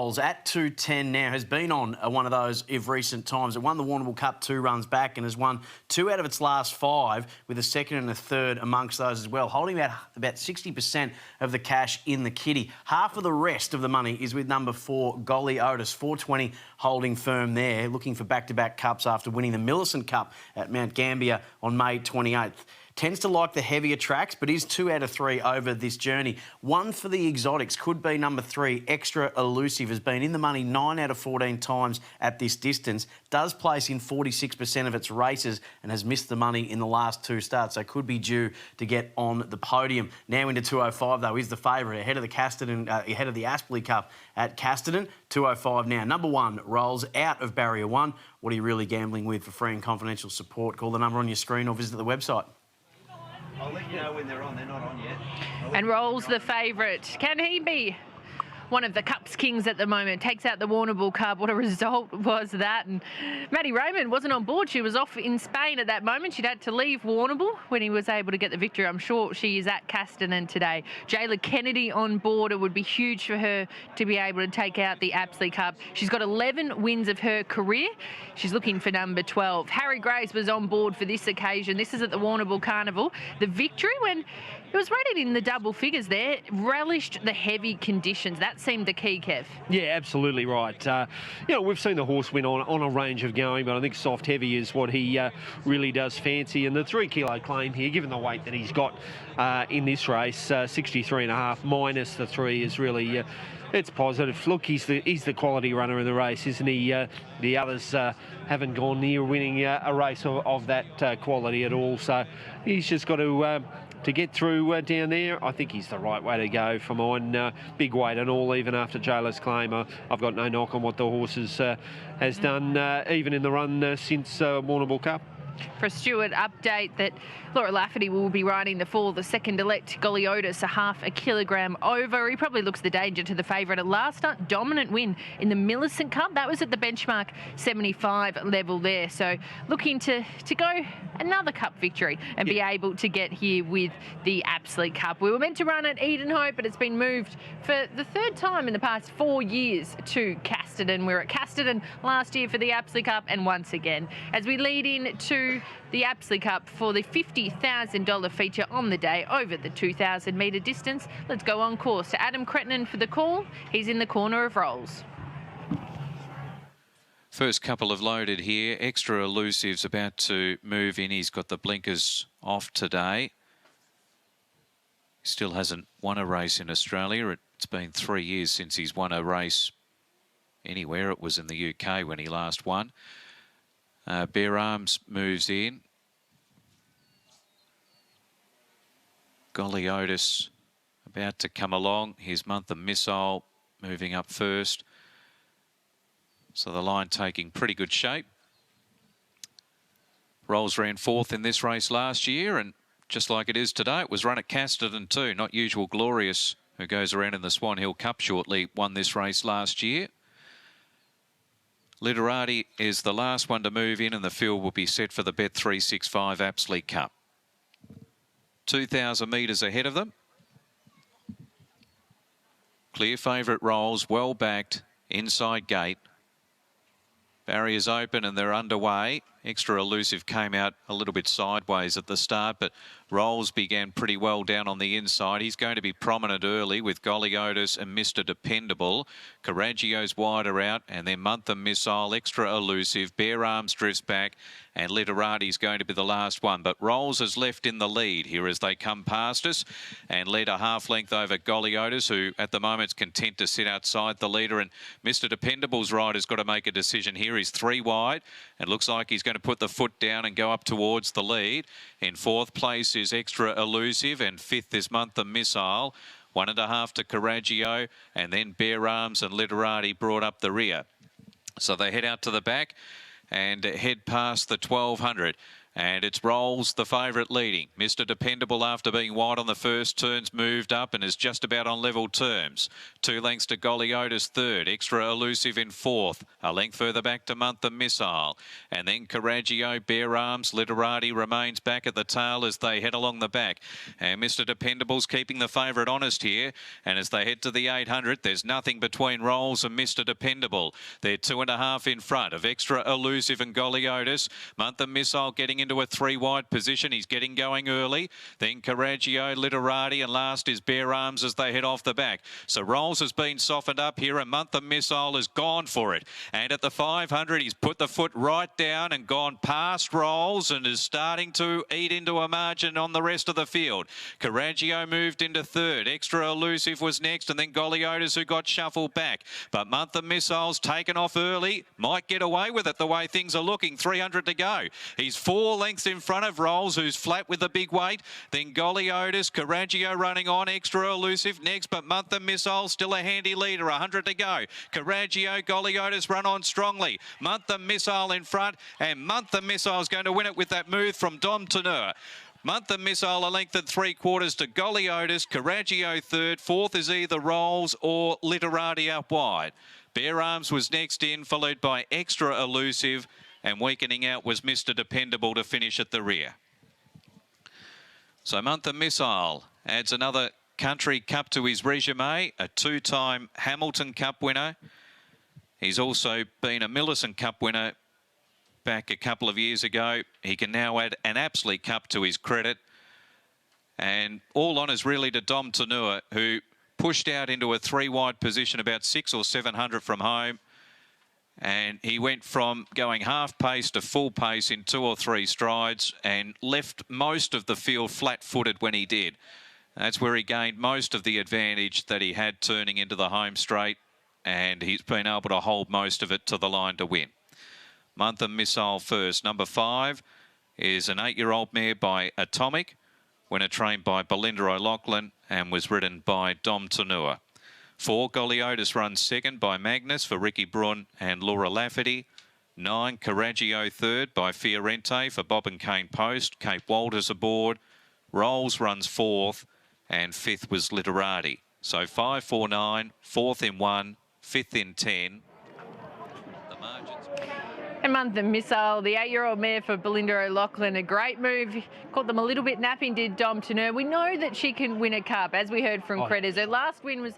Rolls at 210 now, has been on one of those of recent times. It won the Warrnambool Cup 2 runs back and has won 2 out of its last 5, with a second and a third amongst those as well, holding about 60% of the cash in the kitty. Half of the rest of the money is with number 4, Golly Otis, 420 holding firm there, looking for back-to-back cups after winning the Millicent Cup at Mount Gambier on May 28th. Tends to like the heavier tracks, but is 2 out of 3 over this journey. One for the exotics could be number 3, Extra Elusive, has been in the money 9 out of 14 times at this distance, does place in 46% of its races and has missed the money in the last 2 starts, so could be due to get on the podium. Now into 205 though, is the favourite, ahead of the ahead of the Apsley Cup at Casterton. 205 now. Number 1 rolls out of barrier 1. What are you really gambling with? For free and confidential support, call the number on your screen or visit the website. I'll let you know when they're on. They're not on yet. And Rolls the favourite. Can he be one of the Cups kings at the moment? Takes out the Warrnambool Cup. What a result was that. And Maddie Raymond wasn't on board. She was off in Spain at that moment. She'd had to leave Warrnambool when he was able to get the victory. I'm sure she is at Casterton today. Jayla Kennedy on board. It would be huge for her to be able to take out the Apsley Cup. She's got 11 wins of her career. She's looking for number 12. Harry Grace was on board for this occasion. This is at the Warrnambool Carnival. The victory, when it was rated in the double figures there, relished the heavy conditions. That seemed the key, Kev. Yeah, absolutely right. We've seen the horse win on a range of going, but I think soft heavy is what he really does fancy. And the 3 kilo claim here, given the weight that he's got in this race, 63.5 minus the 3 is really... it's positive. Look, he's the quality runner in the race, isn't he? The others haven't gone near winning a race of that quality at all. So he's just got to get through down there. I think he's the right way to go for mine. Big weight and all, even after Jayla's claim. I've got no knock on what the horse has done, even in the run since Warrnambool Cup. For a Stewart update that Laura Lafferty will be riding the fall. The second elect, Golly Otis, a half a kilogram over. He probably looks the danger to the favourite. A last start dominant win in the Millicent Cup. That was at the benchmark 75 level there. So looking to go another cup victory and be able to get here with the Apsley Cup. We were meant to run at Edenhope, but it's been moved for the 3rd time in the past 4 years to Casterton. We were at Casterton last year for the Apsley Cup, and once again as we lead in to the Apsley Cup for the $50,000 feature on the day over the 2,000 metre distance. Let's go on course to Adam Cretton for the call. He's in the corner of Rolls. First couple have loaded here. Extra Elusive's about to move in. He's got the blinkers off today. Still hasn't won a race in Australia. It's been 3 years since he's won a race anywhere. It was in the UK when he last won. Bare Arms moves in. Golly Otis about to come along. Here's Month of Missile moving up first. So the line taking pretty good shape. Rolls ran 4th in this race last year, and just like it is today, it was run at Casterton too. Not Usual Glorious, who goes around in the Swan Hill Cup shortly, won this race last year. Literati is the last one to move in, and the field will be set for the Bet365 Apsley Cup. 2,000 metres ahead of them. Clear favourite Rolls, well backed, inside gate. Barriers open and they're underway. Extra Elusive came out a little bit sideways at the start, but Rolls began pretty well down on the inside. He's going to be prominent early with Golly Otis and Mr. Dependable. Caraggio's wider out, and then Month of Missile, Extra Elusive, Bare Arms drifts back, and Literati's going to be the last one. But Rolls is left in the lead here as they come past us, and led a half length over Golly Otis, who at the moment is content to sit outside the leader. And Mr. Dependable's rider's got to make a decision here. He's 3 wide, and looks like he's going to put the foot down and go up towards the lead. In 4th place is Extra Elusive, and 5th is Month of Missile. 1.5 to Caraggio, and then Bare Arms and Literati brought up the rear. So they head out to the back and head past the 1200. And it's Rolls, the favourite, leading. Mr. Dependable, after being wide on the first turns, moved up and is just about on level terms. 2 lengths to Golly Otis third. Extra Elusive in fourth. A length further back to Month the Missile. And then Coragio, Bare Arms, Literati remains back at the tail as they head along the back. And Mr. Dependable's keeping the favourite honest here. And as they head to the 800, there's nothing between Rolls and Mr. Dependable. They're 2.5 in front of Extra Elusive and Golly Otis. Month the Missile getting into a 3 wide position. He's getting going early. Then Coragio, Literati, and last is Bare Arms as they head off the back. So Rolls has been softened up here, and Month the Missile has gone for it. And at the 500, he's put the foot right down and gone past Rolls and is starting to eat into a margin on the rest of the field. Coragio moved into third. Extra Elusive was next, and then Golly Otis, who got shuffled back. But Month the Missile's taken off early. Might get away with it the way things are looking. 300 to go. He's 4 lengths in front of Rolls, who's flat with the big weight. Then Golly Otis, Coragio running on. Extra Elusive next, but Month the Missile still a handy leader. 100 to go. Coragio, Golly Otis run on strongly. Month the Missile in front, and Month the Missile is going to win it with that move from Dom Teneur. Month the Missile a length and 3/4 to Golly Otis. Coragio third. Fourth is either Rolls or Literati up wide. Bare Arms was next in, followed by Extra Elusive, and weakening out was Mr. Dependable to finish at the rear. So Month the Missile adds another Country Cup to his resume, a 2-time Hamilton Cup winner. He's also been a Millicent Cup winner back a couple of years ago. He can now add an Apsley Cup to his credit. And all honours really to Dom Teneur, who pushed out into a 3-wide position about 600 or 700 from home. And he went from going half pace to full pace in 2 or 3 strides and left most of the field flat-footed when he did. That's where he gained most of the advantage that he had turning into the home straight, and he's been able to hold most of it to the line to win. Month the Missile first. Number 5 is an 8-year-old mare by Atomic, winner trained by Belinda O'Loughlin and was ridden by Dom Teneur. 4, Golly Otis runs second by Magnus for Ricky Brun and Laura Lafferty. 9, Coragio third by Fiorente for Bob and Kane Post. Cape Walters aboard. Rolls runs 4th, and 5th was Literati. So 5, 4, 9, 4th in 1, 5th in 10. The margins. And Month the Missile, the 8-year-old mare for Belinda O'Loughlin, a great move. Caught them a little bit napping, did Dom Teneur. We know that she can win a cup, as we heard from Credders. Her last win was...